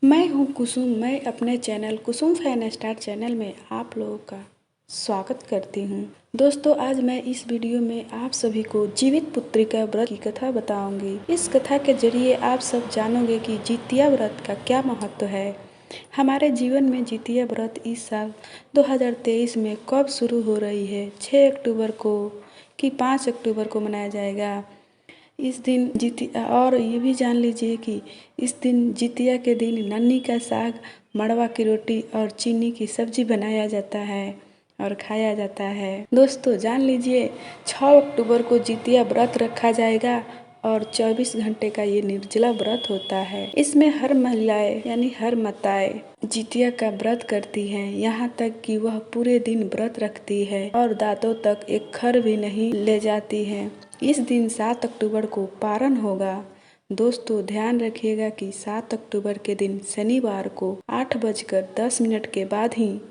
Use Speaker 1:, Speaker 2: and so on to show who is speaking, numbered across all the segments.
Speaker 1: मैं हूँ कुसुम। मैं अपने चैनल कुसुम फैन स्टार चैनल में आप लोगों का स्वागत करती हूँ। दोस्तों, आज मैं इस वीडियो में आप सभी को जीवित पुत्रिका व्रत की कथा बताऊंगी। इस कथा के जरिए आप सब जानोगे कि जितिया व्रत का क्या महत्व है। हमारे जीवन में जितिया व्रत इस साल 2023 में कब शुरू हो रही है, 6 अक्टूबर को कि 5 अक्टूबर को मनाया जाएगा। इस दिन जितिया, और ये भी जान लीजिए कि इस दिन जितिया के दिन नन्नी का साग, मड़वा की रोटी और चीनी की सब्जी बनाया जाता है और खाया जाता है। दोस्तों, जान लीजिए 6 अक्टूबर को जितिया व्रत रखा जाएगा और 24 घंटे का ये निर्जला व्रत होता है। इसमें हर महिलाएं यानी हर माताएं जितिया का व्रत करती हैं, यहाँ तक कि वह पूरे दिन व्रत रखती है और दांतों तक एक खर भी नहीं ले जाती है। इस दिन 7 अक्टूबर को पारण होगा। दोस्तों, ध्यान रखिएगा कि 7 अक्टूबर के दिन शनिवार को 8:10 के बाद ही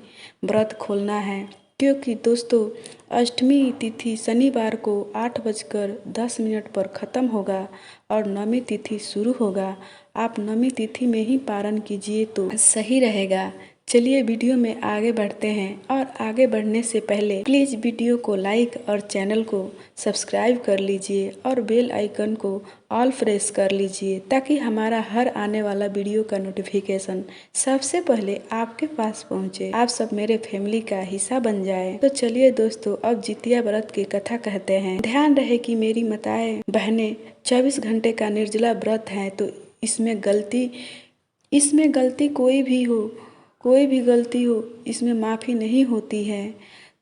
Speaker 1: व्रत खोलना है, क्योंकि दोस्तों अष्टमी तिथि शनिवार को 8:10 पर ख़त्म होगा और नवमी तिथि शुरू होगा। आप नवमी तिथि में ही पारण कीजिए तो सही रहेगा। चलिए वीडियो में आगे बढ़ते हैं, और आगे बढ़ने से पहले प्लीज़ वीडियो को लाइक और चैनल को सब्सक्राइब कर लीजिए और बेल आइकन को ऑल प्रेस कर लीजिए, ताकि हमारा हर आने वाला वीडियो का नोटिफिकेशन सबसे पहले आपके पास पहुंचे। आप सब मेरे फैमिली का हिस्सा बन जाए। तो चलिए दोस्तों, अब जितिया व्रत की कथा कहते हैं। ध्यान रहे कि मेरी माताएं बहनें 24 घंटे का निर्जला व्रत है, तो इसमें गलती कोई भी गलती हो इसमें माफ़ी नहीं होती है।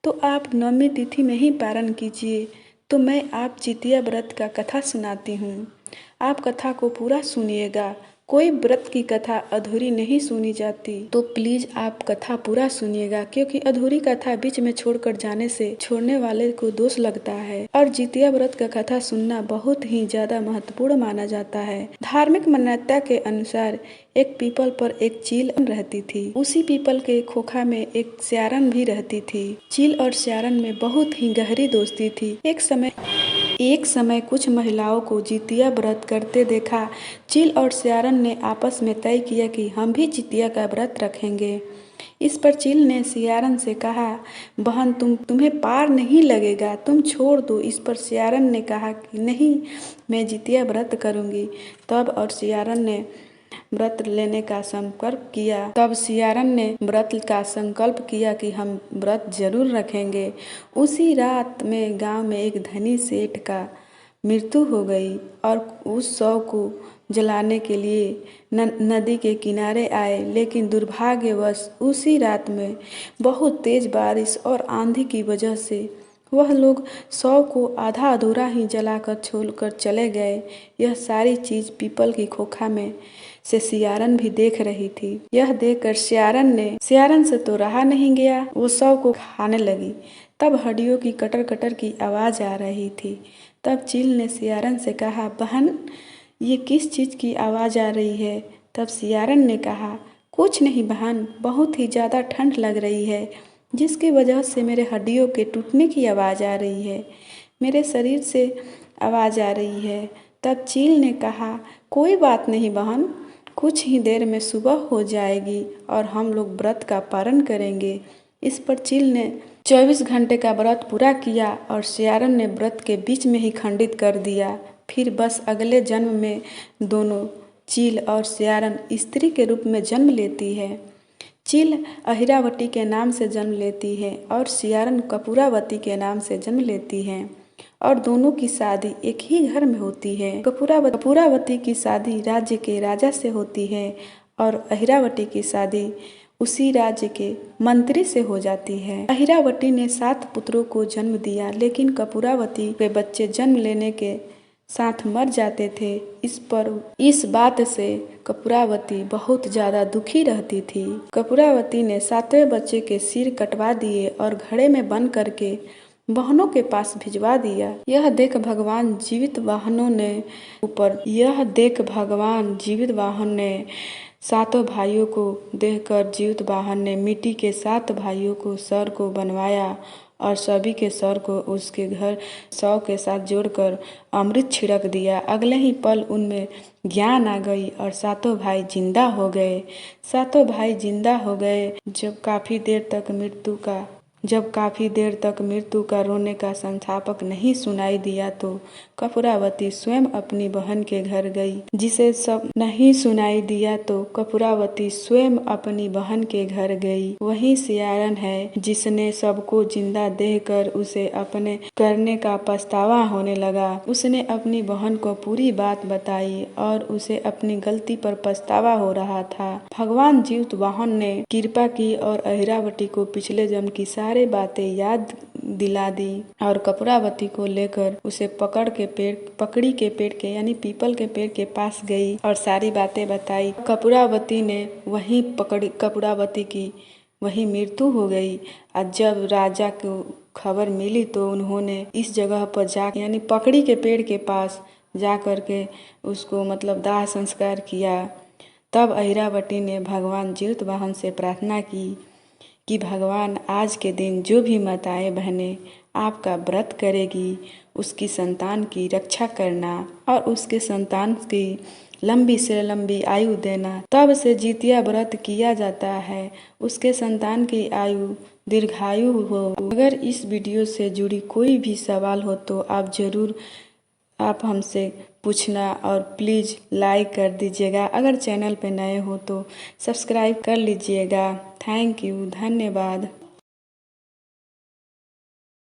Speaker 1: तो आप नवमी तिथि में ही पारण कीजिए। तो मैं आप जितिया व्रत का कथा सुनाती हूँ। आप कथा को पूरा सुनिएगा। कोई व्रत की कथा अधूरी नहीं सुनी जाती, तो प्लीज़ आप कथा पूरा सुनिएगा, क्योंकि अधूरी कथा बीच में छोड़कर जाने से छोड़ने वाले को दोष लगता है। और जितिया व्रत का कथा सुनना बहुत ही ज़्यादा महत्वपूर्ण माना जाता है। धार्मिक मान्यता के अनुसार एक पीपल पर एक चील रहती थी। उसी पीपल के खोखा में एक स्यारन भी रहती थी। चील और स्यारन में बहुत ही गहरी दोस्ती थी। एक समय कुछ महिलाओं को जितिया व्रत करते देखा। चील और स्यारन ने आपस में तय किया कि हम भी जितिया का व्रत रखेंगे। इस पर चील ने स्यारन से कहा, बहन तुम्हें पार नहीं लगेगा, तुम छोड़ दो। इस पर स्यारन ने कहा कि नहीं, मैं जितिया व्रत करूंगी। तब स्यारन ने व्रत लेने का संकल्प किया। तब सियारन ने व्रत का संकल्प किया कि हम व्रत जरूर रखेंगे। उसी रात में गांव में एक धनी सेठ का मृत्यु हो गई, और उस शव को जलाने के लिए नदी के किनारे आए, लेकिन दुर्भाग्यवश उसी रात में बहुत तेज बारिश और आंधी की वजह से वह लोग शव को आधा अधूरा ही जलाकर छोड़कर चले गए। यह सारी चीज पीपल की खोखा में से सियारन भी देख रही थी। यह देखकर सियारन से तो रहा नहीं गया, वो शव को खाने लगी। तब हड्डियों की कटर कटर की आवाज आ रही थी। तब चील ने सियारन से कहा, बहन ये किस चीज की आवाज आ रही है? तब सियारन ने कहा, कुछ नहीं बहन, बहुत ही ज्यादा ठंड लग रही है, जिसकी वजह से मेरे हड्डियों के टूटने की आवाज आ रही है, मेरे शरीर से आवाज आ रही है। तब चील ने कहा, कोई बात नहीं बहन, कुछ ही देर में सुबह हो जाएगी और हम लोग व्रत का पारण करेंगे। इस पर चील ने 24 घंटे का व्रत पूरा किया और सियारन ने व्रत के बीच में ही खंडित कर दिया। फिर बस अगले जन्म में दोनों चील और सियारन स्त्री के रूप में जन्म लेती है। चील अहिरावती के नाम से जन्म लेती है और सियारन कपूरावती के नाम से जन्म लेती है, और दोनों की शादी एक ही घर में होती है। कपूरावती की शादी राज्य के राजा से होती है और अहिरावती की शादी उसी राज्य के मंत्री से हो जाती है। अहिरावती ने 7 पुत्रों को जन्म दिया, लेकिन कपूरावती के बच्चे जन्म लेने के साथ मर जाते थे। इस बात से कपूरावती बहुत ज्यादा दुखी रहती थी। कपूरावती ने 7वें बच्चे के सिर कटवा दिए और घड़े में बंद करके बहनों के पास भिजवा दिया। यह देख भगवान जीवित वाहन ने 7 भाइयों को देखकर जीवित वाहन ने मिट्टी के 7 भाइयों को सर को बनवाया और सभी के सर को उसके घर शव के साथ जोड़कर अमृत छिड़क दिया। अगले ही पल उनमें ज्ञान आ गई और सातों भाई जिंदा हो गए। सातों भाई जिंदा हो गए। जब काफ़ी देर तक मृत्यु का रोने का संस्थापक नहीं सुनाई दिया तो कपूरावती स्वयं अपनी बहन के घर गई। जिसे सब नहीं सुनाई दिया तो कपूरावती स्वयं अपनी बहन के घर गई। वही सियारन है जिसने सबको जिंदा देखकर उसे अपने करने का पछतावा होने लगा। उसने अपनी बहन को पूरी बात बताई और उसे अपनी गलती पर पछतावा हो रहा था। भगवान जीतवाहन ने कृपा की और अहिरावती को पिछले जन्म की सारी बातें याद दिला दी और कपूरावती को लेकर उसे पकड़ी के पेड़ के यानी पीपल के पेड़ के पास गई और सारी बातें बताई। कपूरावती ने कपूरावती की वही मृत्यु हो गई। और जब राजा को खबर मिली तो उन्होंने इस जगह पर यानी पकड़ी के पेड़ के पास जा कर के उसको दाह संस्कार किया। तब अहिरावती ने भगवान जीतवाहन से प्रार्थना की कि भगवान आज के दिन जो भी माताएं बहनें आपका व्रत करेगी उसकी संतान की रक्षा करना और उसके संतान की लंबी से लंबी आयु देना। तब से जितिया व्रत किया जाता है, उसके संतान की आयु दीर्घायु हो। अगर इस वीडियो से जुड़ी कोई भी सवाल हो तो आप हमसे पूछना और प्लीज़ लाइक कर दीजिएगा। अगर चैनल पे नए हो तो सब्सक्राइब कर लीजिएगा। थैंक यू, धन्यवाद।